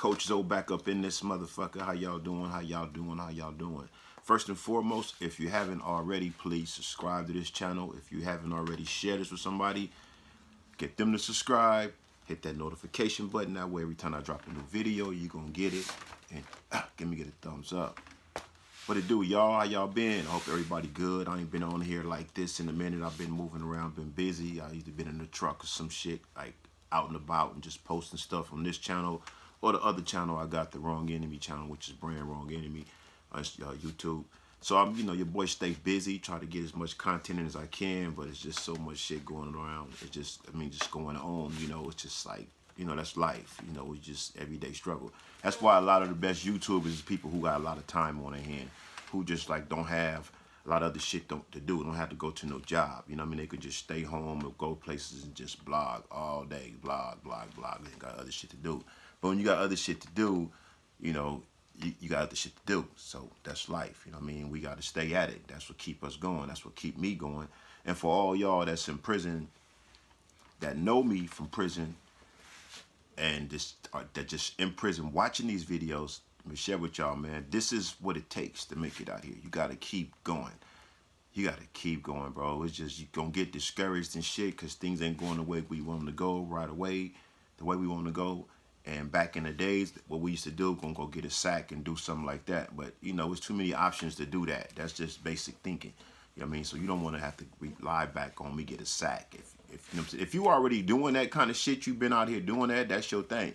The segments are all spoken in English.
Coach Zoe back up in this motherfucker. How y'all doing? How y'all doing? How y'all doing? First and foremost, if you haven't already, please subscribe to this channel. If you haven't already, share this with somebody. Get them to subscribe. Hit that notification button. That way, every time I drop a new video, you're going to get it. And get a thumbs up. What it do, y'all? How y'all been? I hope everybody good. I ain't been on here like this in a minute. I've been moving around, been busy. I either been in the truck or some shit, like out and about and just posting stuff on this channel or the other channel I got, the Wrong Enemy channel, which is brand Wrong Enemy on YouTube. So I'm, your boy stay busy, try to get as much content in as I can, but it's just so much shit going around. It's just, just going on, it's just like, that's life, it's just everyday struggle. That's why a lot of the best YouTubers is people who got a lot of time on their hand, who just like don't have a lot of other shit to do, don't have to go to no job, they could just stay home or go places and just blog all day, blog, they got other shit to do. But when you got other shit to do, you got other shit to do. So that's life, we got to stay at it. That's what keep us going. That's what keep me going. And for all y'all that's in prison, that know me from prison, and that just in prison watching these videos, let me share with y'all, man, this is what it takes to make it out here. You got to keep going. You got to keep going, bro. It's just, you're going to get discouraged and shit because things ain't going the way we want them to go right away, the way we want to go. And back in the days, what we used to do, gonna go get a sack and do something like that. But, it's too many options to do that. That's just basic thinking. You know what I mean? So you don't want to have to rely back on me get a sack. If you already doing that kind of shit, you've been out here doing that, that's your thing.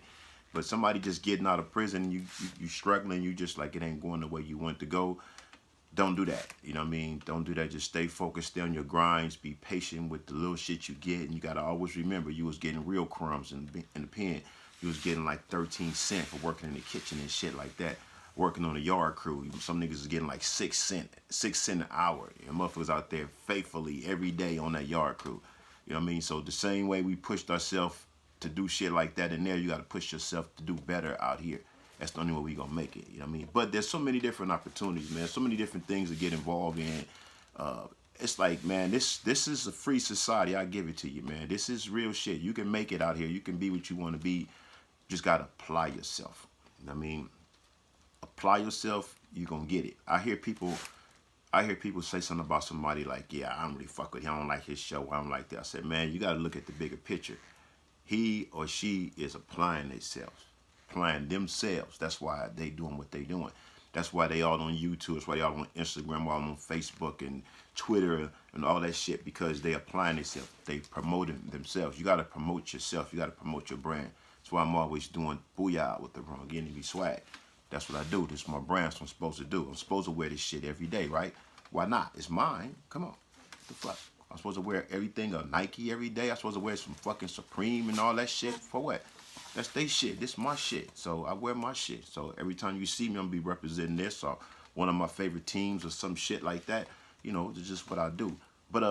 But somebody just getting out of prison, you struggling, you just like it ain't going the way you want to go. Don't do that. You know what I mean? Don't do that. Just stay focused, stay on your grinds, be patient with the little shit you get. And you got to always remember you was getting real crumbs in the pen. You was getting like 13 cents for working in the kitchen and shit like that. Working on a yard crew. Some niggas is getting like 6 cents an hour. And motherfuckers out there faithfully every day on that yard crew. You know what I mean? So the same way we pushed ourselves to do shit like that in there, you got to push yourself to do better out here. That's the only way we gonna make it. You know what I mean? But there's so many different opportunities, man. So many different things to get involved in. It's like, man, this is a free society. I give it to you, man. This is real shit. You can make it out here. You can be what you want to be. Just got to apply yourself. You know what I mean? Apply yourself, you're going to get it. I hear people say something about somebody like, yeah, I don't really fuck with him. I don't like his show. I don't like that. I said, man, you got to look at the bigger picture. He or she is applying themselves. That's why they doing what they doing. That's why they all on YouTube. That's why they all on Instagram, all on Facebook and Twitter and all that shit, because they applying themselves. They promoting themselves. You got to promote yourself. You got to promote your brand. That's why I'm always doing Booyah with the Wrong Enemy swag. That's what I do. This is my brand. That's what I'm supposed to do. I'm supposed to wear this shit every day, right? Why not? It's mine. Come on. What the fuck? I'm supposed to wear everything of Nike every day. I'm supposed to wear some fucking Supreme and all that shit. For what? That's they shit. This is my shit. So I wear my shit. So every time you see me, I'm going to be representing this or one of my favorite teams or some shit like that. It's just what I do. But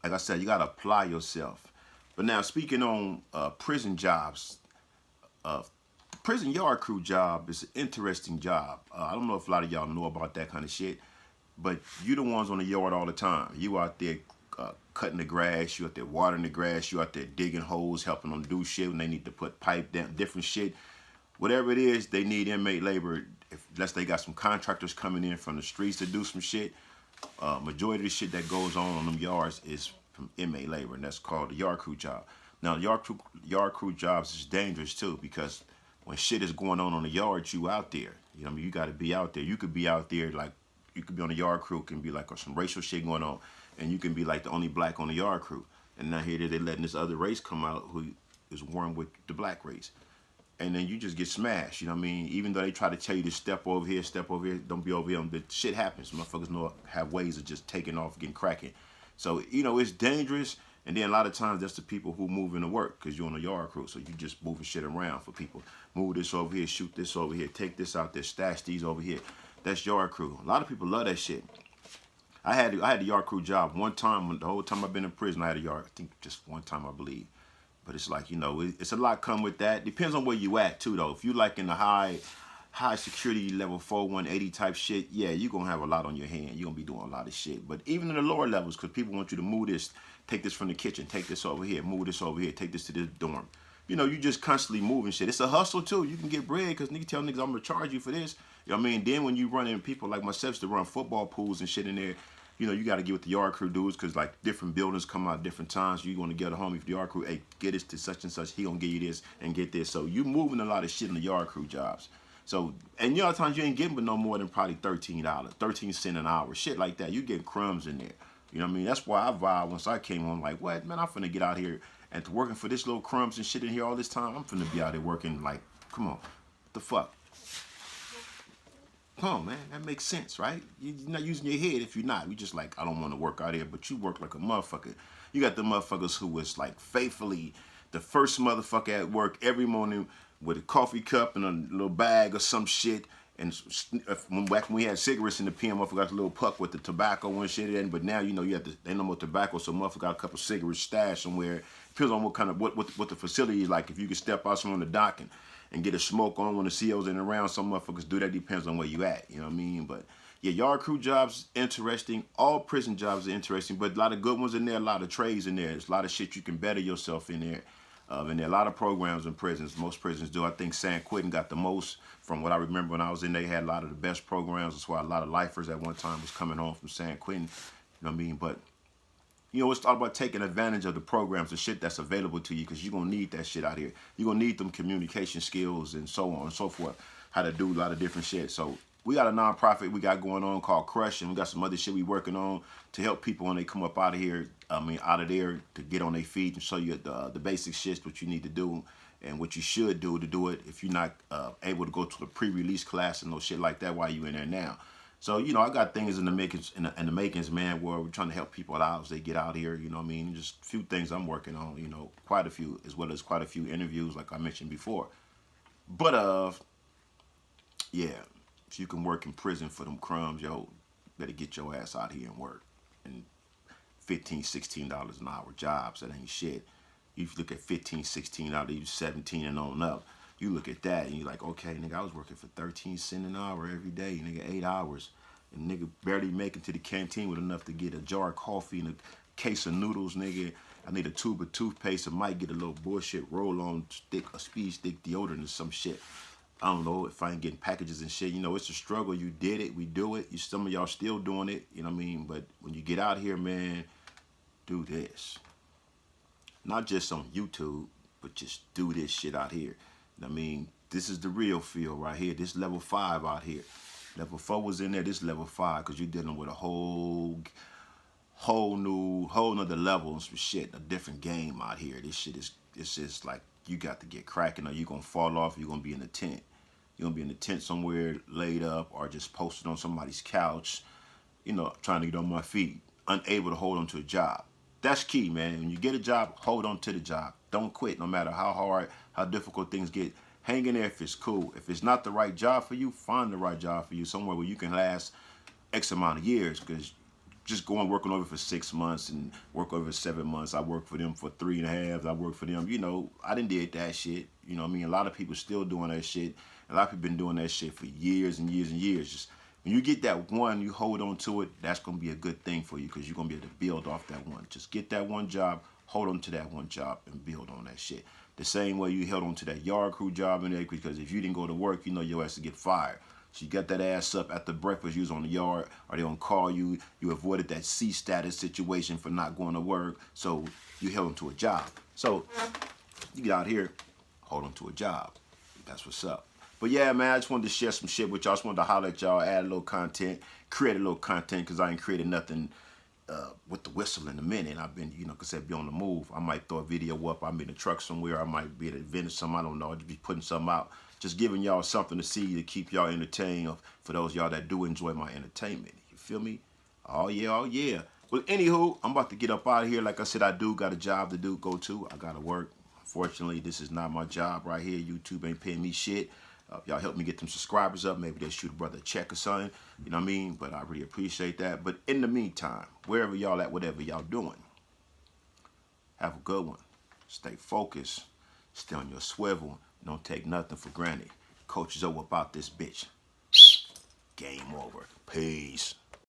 like I said, you got to apply yourself. But now, speaking on prison jobs, prison yard crew job is an interesting job. I don't know if a lot of y'all know about that kind of shit, but you the ones on the yard all the time. You out there cutting the grass, you out there watering the grass, you out there digging holes, helping them do shit when they need to put pipe down, different shit. Whatever it is, they need inmate labor. Unless they got some contractors coming in from the streets to do some shit, majority of the shit that goes on them yards is from inmate labor, and that's called the yard crew job. Now, yard crew jobs is dangerous too, because when shit is going on the yard, you out there. You know what I mean? You got to be out there. You could be out there like, you could be on the yard crew, can be like some racial shit going on, and you can be like the only black on the yard crew. And now here they're letting this other race come out who is warring with the black race. And then you just get smashed, you know what I mean? Even though they try to tell you to step over here, don't be over here. But shit happens. Motherfuckers have ways of just taking off, getting cracking. So, it's dangerous. And then a lot of times that's the people who move into work because you're on a yard crew. So you just moving shit around for people. Move this over here, shoot this over here, take this out there, stash these over here. That's yard crew. A lot of people love that shit. I had the yard crew job one time. The whole time I've been in prison, I had a yard. I think just one time, I believe. But it's like, it's a lot come with that. Depends on where you at too, though. If you like in the high security level 4180 type shit, yeah, you're going to have a lot on your hand. You're going to be doing a lot of shit. But even in the lower levels, because people want you to move this, take this from the kitchen, take this over here, move this over here, take this to this dorm. you know, you just constantly moving shit. It's a hustle too. You can get bread because nigga tell niggas I'm gonna charge you for this. You know what I mean? Then when you run in people like myself to run football pools and shit in there, you know, you got to get with the yard crew dudes because like different buildings come out different times. You going to get a homie for the yard crew, hey, get this to such and such. He gonna give you this and get this. So you moving a lot of shit in the yard crew jobs. So, and you know, times you ain't getting but no more than probably $13, 13 cents an hour, shit like that. You get crumbs in there. You know what I mean? That's why I vowed once I came home, like, what, man, I'm finna get out here and working for this little crumbs and shit in here all this time. I'm finna be out there working, like, come on, what the fuck? Come on, man, that makes sense, right? You're not using your head if you're not. You just like, I don't want to work out here, but you work like a motherfucker. You got the motherfuckers who was like faithfully the first motherfucker at work every morning with a coffee cup and a little bag or some shit. And back when we had cigarettes in the PM, motherfucker got a little puck with the tobacco and shit in. But now, you know, you have to, ain't no more tobacco, so motherfucker got a couple cigarettes stashed somewhere. Depends on what kind of, what the facility is like. If you can step out somewhere on the dock and get a smoke on when the COs ain't around, some motherfuckers do that. Depends on where you at, you know what I mean? But yeah, yard crew jobs interesting. All prison jobs are interesting, but a lot of good ones in there, a lot of trades in there. There's a lot of shit you can better yourself in there. And there are a lot of programs in prisons. Most prisons do. I think San Quentin got the most. From what I remember when I was in there, they had a lot of the best programs. That's why a lot of lifers at one time was coming home from San Quentin. You know what I mean? But, you know, it's all about taking advantage of the programs, the shit that's available to you, because you're going to need that shit out here. You're going to need them communication skills and so on and so forth, how to do a lot of different shit. So we got a nonprofit we got going on called Crush, and we got some other shit we working on to help people when they come up out of here, out of there, to get on their feet and show you the basic shit, what you need to do and what you should do to do it if you're not able to go to the pre-release class and no shit like that while you in there now. So, you know, I got things in the makings, man, where we're trying to help people out as they get out here, you know what I mean? Just a few things I'm working on, you know, quite a few, as well as quite a few interviews like I mentioned before. But, yeah, if you can work in prison for them crumbs, yo, better get your ass out here and work. And $15, $16 an hour jobs, that ain't shit. You look at 15, 16 out of you 17 and on up. You look at that and you're like, okay, nigga, I was working for 13 cents an hour every day, nigga, 8 hours. And nigga barely making to the canteen with enough to get a jar of coffee and a case of noodles, nigga. I need a tube of toothpaste. I might get a little bullshit roll-on stick, a speed stick deodorant or some shit. I don't know if I ain't getting packages and shit. You know, it's a struggle. You did it. We do it. Some of y'all still doing it. You know what I mean? But when you get out here, man, do this. Not just on YouTube, but just do this shit out here. I mean, this is the real field right here. This level 5 out here. Level 4 was in there. This level 5 because you're dealing with a whole nother level of some shit, a different game out here. This shit is, it's just like you got to get cracking or you're going to fall off. You're going to be in the tent. You're going to be in the tent somewhere laid up or just posted on somebody's couch, you know, trying to get on my feet, unable to hold on to a job. That's key, man. When you get a job, hold on to the job. Don't quit no matter how hard, how difficult things get. Hang in there if it's cool. If it's not the right job for you, find the right job for you somewhere where you can last X amount of years. Because just going working over for 6 months and work over 7 months, I worked for them for 3.5. I worked for them, you know, I didn't did that shit. You know what I mean? A lot of people still doing that shit. A lot of people been doing that shit for years and years and years. Just when you get that one, you hold on to it, that's going to be a good thing for you because you're going to be able to build off that one. Just get that one job, hold on to that one job, and build on that shit. The same way you held on to that yard crew job in there because if you didn't go to work, you know your ass to get fired. So you got that ass up after breakfast, you was on the yard, or they gonna call you. You avoided that C status situation for not going to work, so you held on to a job. So you get out here, hold on to a job. That's what's up. But yeah, man, I just wanted to share some shit with y'all. I just wanted to holler at y'all, add a little content, create a little content, because I ain't created nothing with the whistle in a minute. I've been, you know, because I'd be on the move. I might throw a video up. I'm in the truck somewhere. I might be at an event or something. I don't know. I'll just be putting something out. Just giving y'all something to see to keep y'all entertained for those y'all that do enjoy my entertainment. You feel me? Oh, yeah, oh, yeah. Well, anywho, I'm about to get up out of here. Like I said, I do got a job to do, go to. I got to work. Unfortunately, this is not my job right here. YouTube ain't paying me shit. Y'all help me get them subscribers up. Maybe they'll shoot a brother a check or something. You know what I mean? But I really appreciate that. But in the meantime, wherever y'all at, whatever y'all doing, have a good one. Stay focused. Stay on your swivel. Don't take nothing for granted. Coach is over about this bitch. Game over. Peace.